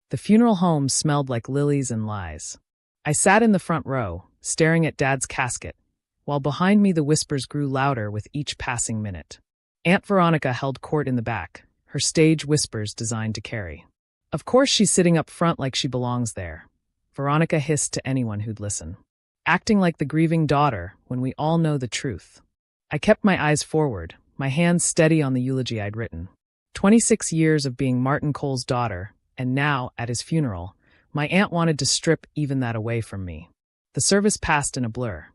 The funeral home smelled like lilies and lies. I sat in the front row, staring at Dad's casket, while behind me the whispers grew louder with each passing minute. Aunt Veronica held court in the back, her stage whispers designed to carry. Of course she's sitting up front like she belongs there, Veronica hissed to anyone who'd listen. Acting like the grieving daughter when we all know the truth. I kept my eyes forward, my hands steady on the eulogy I'd written. 26 years of being Martin Cole's daughter, and now, at his funeral, my aunt wanted to strip even that away from me. The service passed in a blur.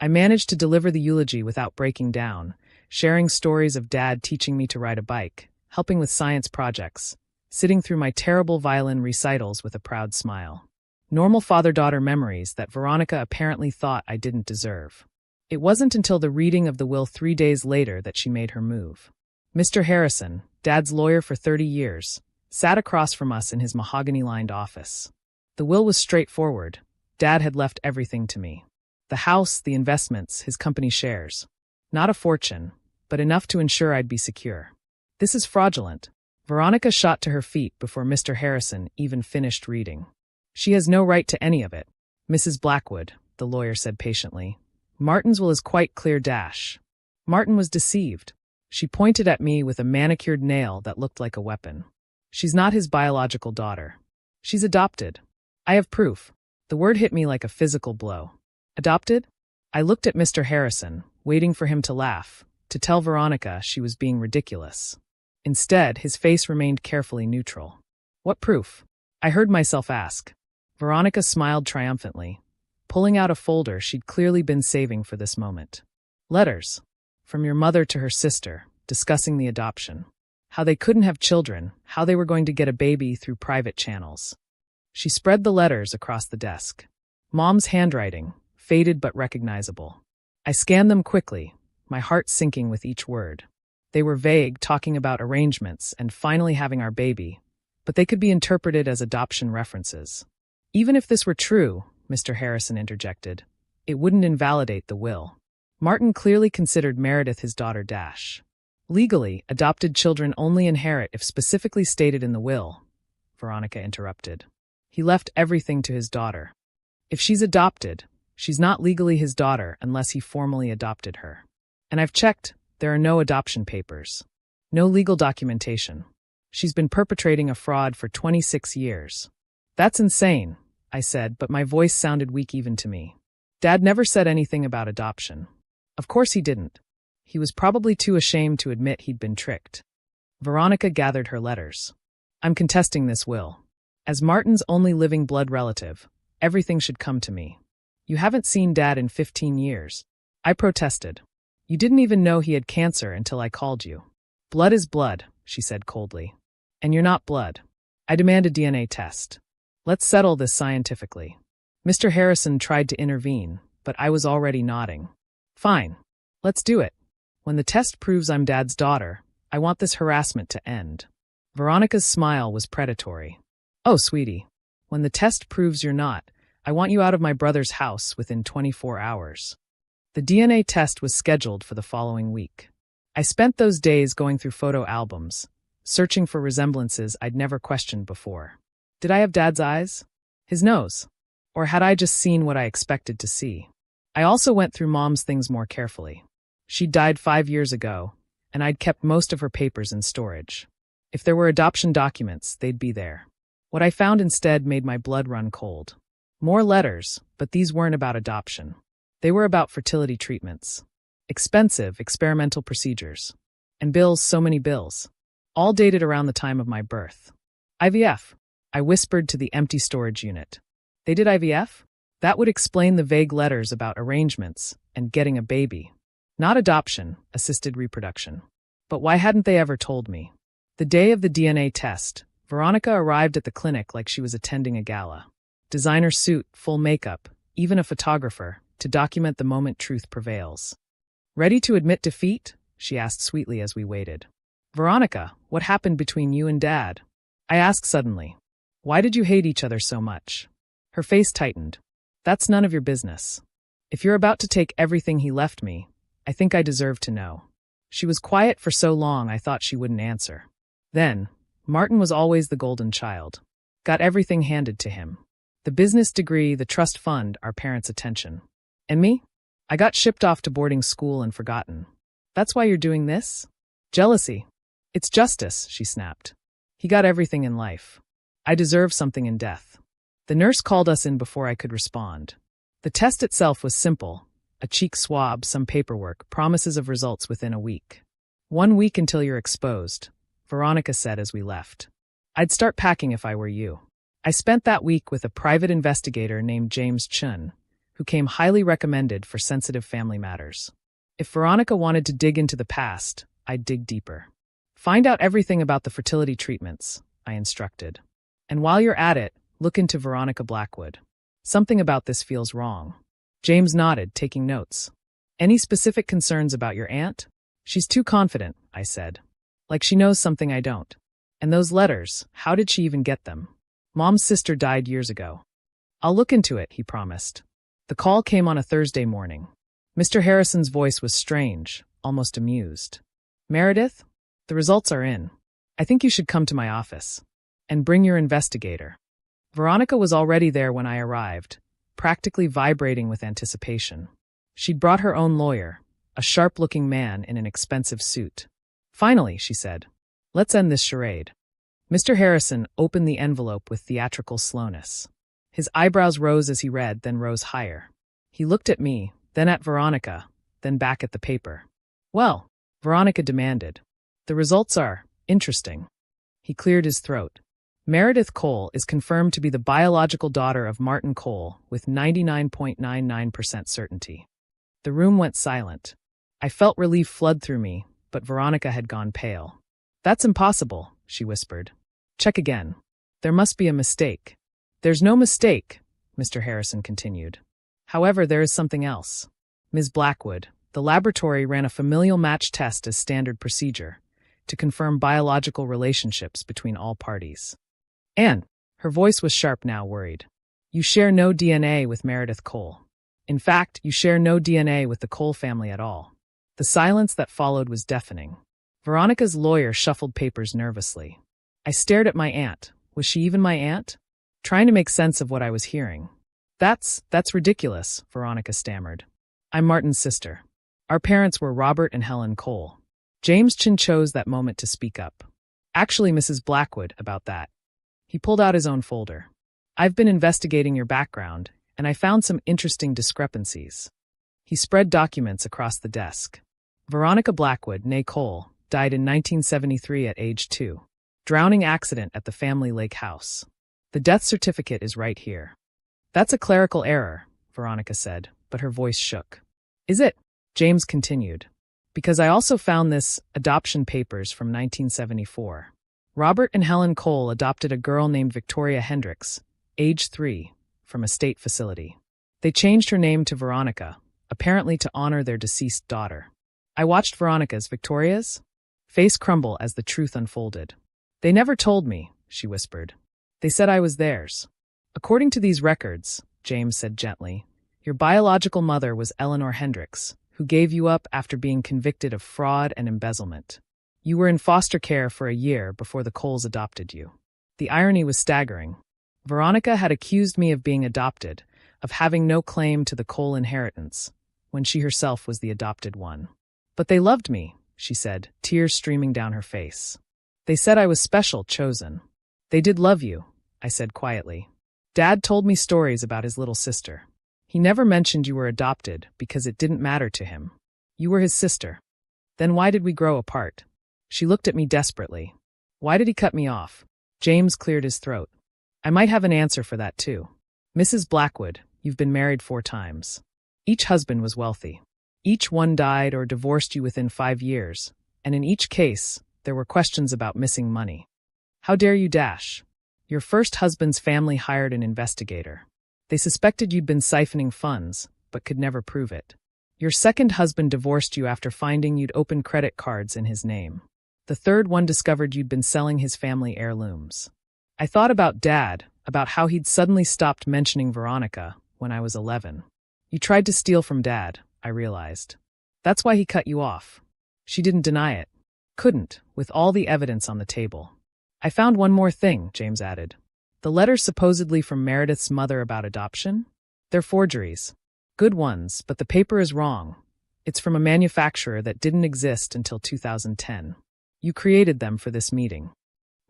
I managed to deliver the eulogy without breaking down, sharing stories of Dad teaching me to ride a bike, helping with science projects, sitting through my terrible violin recitals with a proud smile. Normal father-daughter memories that Veronica apparently thought I didn't deserve. It wasn't until the reading of the will 3 days later that she made her move. Mr. Harrison, Dad's lawyer for 30 years, sat across from us in his mahogany-lined office. The will was straightforward. Dad had left everything to me. The house, the investments, his company shares. Not a fortune, but enough to ensure I'd be secure. This is fraudulent. Veronica shot to her feet before Mr. Harrison even finished reading. She has no right to any of it. Mrs. Blackwood, the lawyer said patiently. Martin's will is quite clear. Martin was deceived. She pointed at me with a manicured nail that looked like a weapon. She's not his biological daughter. She's adopted. I have proof. The word hit me like a physical blow. Adopted? I looked at Mr. Harrison, waiting for him to laugh, to tell Veronica she was being ridiculous. Instead, his face remained carefully neutral. What proof? I heard myself ask. Veronica smiled triumphantly, pulling out a folder she'd clearly been saving for this moment. Letters. From your mother to her sister, discussing the adoption. How they couldn't have children, how they were going to get a baby through private channels. She spread the letters across the desk. Mom's handwriting, faded but recognizable. I scanned them quickly, my heart sinking with each word. They were vague, talking about arrangements and finally having our baby, but they could be interpreted as adoption references. Even if this were true, Mr. Harrison interjected, it wouldn't invalidate the will. Martin clearly considered Meredith his daughter. Legally, adopted children only inherit if specifically stated in the will, Veronica interrupted. He left everything to his daughter. If she's adopted, she's not legally his daughter unless he formally adopted her. And I've checked, there are no adoption papers. No legal documentation. She's been perpetrating a fraud for 26 years. That's insane, I said, but my voice sounded weak even to me. Dad never said anything about adoption. Of course he didn't. He was probably too ashamed to admit he'd been tricked. Veronica gathered her letters. I'm contesting this will. As Martin's only living blood relative, everything should come to me. You haven't seen Dad in 15 years. I protested. You didn't even know he had cancer until I called you. Blood is blood, she said coldly. And you're not blood. I demand a DNA test. Let's settle this scientifically. Mr. Harrison tried to intervene, but I was already nodding. Fine. Let's do it. When the test proves I'm Dad's daughter, I want this harassment to end. Veronica's smile was predatory. Oh, sweetie. When the test proves you're not, I want you out of my brother's house within 24 hours. The DNA test was scheduled for the following week. I spent those days going through photo albums, searching for resemblances I'd never questioned before. Did I have Dad's eyes? His nose? Or had I just seen what I expected to see? I also went through Mom's things more carefully. She died 5 years ago, and I'd kept most of her papers in storage. If there were adoption documents, they'd be there. What I found instead made my blood run cold. More letters, but these weren't about adoption. They were about fertility treatments. Expensive, experimental procedures. And bills, so many bills. All dated around the time of my birth. IVF. I whispered to the empty storage unit. They did IVF? That would explain the vague letters about arrangements and getting a baby. Not adoption, assisted reproduction. But why hadn't they ever told me? The day of the DNA test, Veronica arrived at the clinic like she was attending a gala. Designer suit, full makeup, even a photographer, to document the moment truth prevails. Ready to admit defeat? She asked sweetly as we waited. Veronica, what happened between you and Dad? I asked suddenly. Why did you hate each other so much? Her face tightened. That's none of your business. If you're about to take everything he left me, I think I deserve to know. She was quiet for so long I thought she wouldn't answer. Then, Martin was always the golden child. Got everything handed to him. The business degree, the trust fund, our parents' attention. And me? I got shipped off to boarding school and forgotten. That's why you're doing this? Jealousy. It's justice, she snapped. He got everything in life. I deserve something in death. The nurse called us in before I could respond. The test itself was simple. A cheek swab, some paperwork, promises of results within a week. 1 week until you're exposed, Veronica said as we left. I'd start packing if I were you. I spent that week with a private investigator named James Chun, who came highly recommended for sensitive family matters. If Veronica wanted to dig into the past, I'd dig deeper. Find out everything about the fertility treatments, I instructed. And while you're at it, look into Veronica Blackwood. Something about this feels wrong. James nodded, taking notes. Any specific concerns about your aunt? She's too confident, I said. Like she knows something I don't. And those letters, how did she even get them? Mom's sister died years ago. I'll look into it, he promised. The call came on a Thursday morning. Mr. Harrison's voice was strange, almost amused. Meredith? The results are in. I think you should come to my office. And bring your investigator. Veronica was already there when I arrived, practically vibrating with anticipation. She'd brought her own lawyer, a sharp-looking man in an expensive suit. Finally, she said, let's end this charade. Mr. Harrison opened the envelope with theatrical slowness. His eyebrows rose as he read, then rose higher. He looked at me, then at Veronica, then back at the paper. Well, Veronica demanded. The results are interesting. He cleared his throat. Meredith Cole is confirmed to be the biological daughter of Martin Cole with 99.99% certainty. The room went silent. I felt relief flood through me, but Veronica had gone pale. That's impossible, she whispered. Check again. There must be a mistake. There's no mistake, Mr. Harrison continued. However, there is something else. Ms. Blackwood, the laboratory ran a familial match test as standard procedure to confirm biological relationships between all parties. And, her voice was sharp now, worried. You share no DNA with Meredith Cole. In fact, you share no DNA with the Cole family at all. The silence that followed was deafening. Veronica's lawyer shuffled papers nervously. I stared at my aunt. Was she even my aunt? Trying to make sense of what I was hearing. That's ridiculous, Veronica stammered. I'm Martin's sister. Our parents were Robert and Helen Cole. James Chin chose that moment to speak up. Actually, Mrs. Blackwood, about that. He pulled out his own folder. I've been investigating your background, and I found some interesting discrepancies. He spread documents across the desk. Veronica Blackwood, née Cole, died in 1973 at age 2. Drowning accident at the family lake house. The death certificate is right here. That's a clerical error, Veronica said, but her voice shook. Is it? James continued. Because I also found this adoption papers from 1974. Robert and Helen Cole adopted a girl named Victoria Hendricks, age 3, from a state facility. They changed her name to Veronica, apparently to honor their deceased daughter. I watched Veronica's, Victoria's, face crumble as the truth unfolded. They never told me, she whispered. They said I was theirs. According to these records, James said gently, your biological mother was Eleanor Hendricks, who gave you up after being convicted of fraud and embezzlement. You were in foster care for a year before the Coles adopted you. The irony was staggering. Veronica had accused me of being adopted, of having no claim to the Cole inheritance, when she herself was the adopted one. But they loved me, she said, tears streaming down her face. They said I was special, chosen. They did love you, I said quietly. Dad told me stories about his little sister. He never mentioned you were adopted because it didn't matter to him. You were his sister. Then why did we grow apart? She looked at me desperately. Why did he cut me off? James cleared his throat. I might have an answer for that too. Mrs. Blackwood, you've been married 4 times. Each husband was wealthy. Each one died or divorced you within 5 years, and in each case, there were questions about missing money. How dare you dash? Your first husband's family hired an investigator. They suspected you'd been siphoning funds, but could never prove it. Your second husband divorced you after finding you'd opened credit cards in his name. The third one discovered you'd been selling his family heirlooms. I thought about Dad, about how he'd suddenly stopped mentioning Veronica when I was 11. You tried to steal from Dad, I realized. That's why he cut you off. She didn't deny it. Couldn't, with all the evidence on the table. I found one more thing, James added. The letters supposedly from Meredith's mother about adoption? They're forgeries. Good ones, but the paper is wrong. It's from a manufacturer that didn't exist until 2010. You created them for this meeting.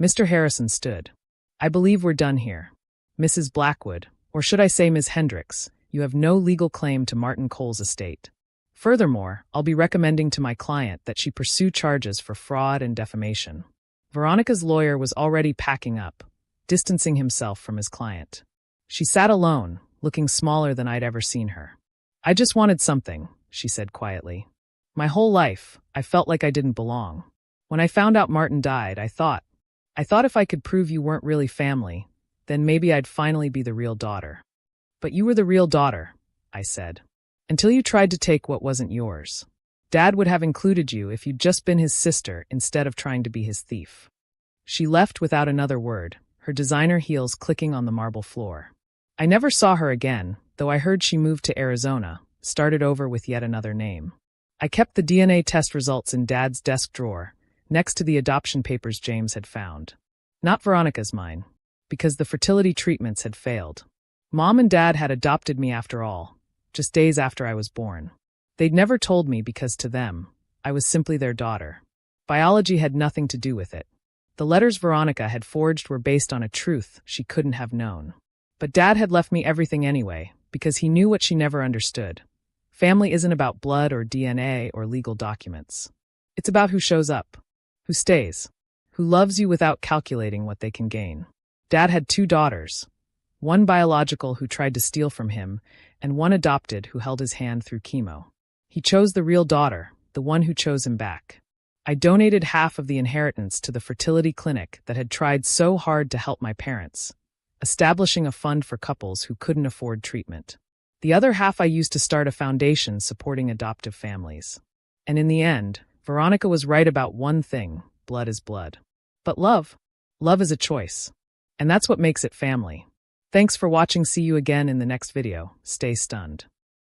Mr. Harrison stood. I believe we're done here. Mrs. Blackwood, or should I say Ms. Hendricks, you have no legal claim to Martin Cole's estate. Furthermore, I'll be recommending to my client that she pursue charges for fraud and defamation. Veronica's lawyer was already packing up, distancing himself from his client. She sat alone, looking smaller than I'd ever seen her. I just wanted something, she said quietly. My whole life, I felt like I didn't belong. When I found out Martin died, I thought if I could prove you weren't really family, then maybe I'd finally be the real daughter. But you were the real daughter, I said. Until you tried to take what wasn't yours. Dad would have included you if you'd just been his sister instead of trying to be his thief. She left without another word, her designer heels clicking on the marble floor. I never saw her again, though I heard she moved to Arizona, started over with yet another name. I kept the DNA test results in Dad's desk drawer, next to the adoption papers James had found. Not Veronica's mine, because the fertility treatments had failed. Mom and Dad had adopted me after all, just days after I was born. They'd never told me because to them, I was simply their daughter. Biology had nothing to do with it. The letters Veronica had forged were based on a truth she couldn't have known. But Dad had left me everything anyway, because he knew what she never understood. Family isn't about blood or DNA or legal documents. It's about who shows up, who stays, who loves you without calculating what they can gain. Dad had 2 daughters, one biological who tried to steal from him, and one adopted who held his hand through chemo. He chose the real daughter, the one who chose him back. I donated half of the inheritance to the fertility clinic that had tried so hard to help my parents, establishing a fund for couples who couldn't afford treatment. The other half I used to start a foundation supporting adoptive families. And in the end, Veronica was right about one thing: blood is blood. But love is a choice. And that's what makes it family. Thanks for watching. See you again in the next video. Stay stunned.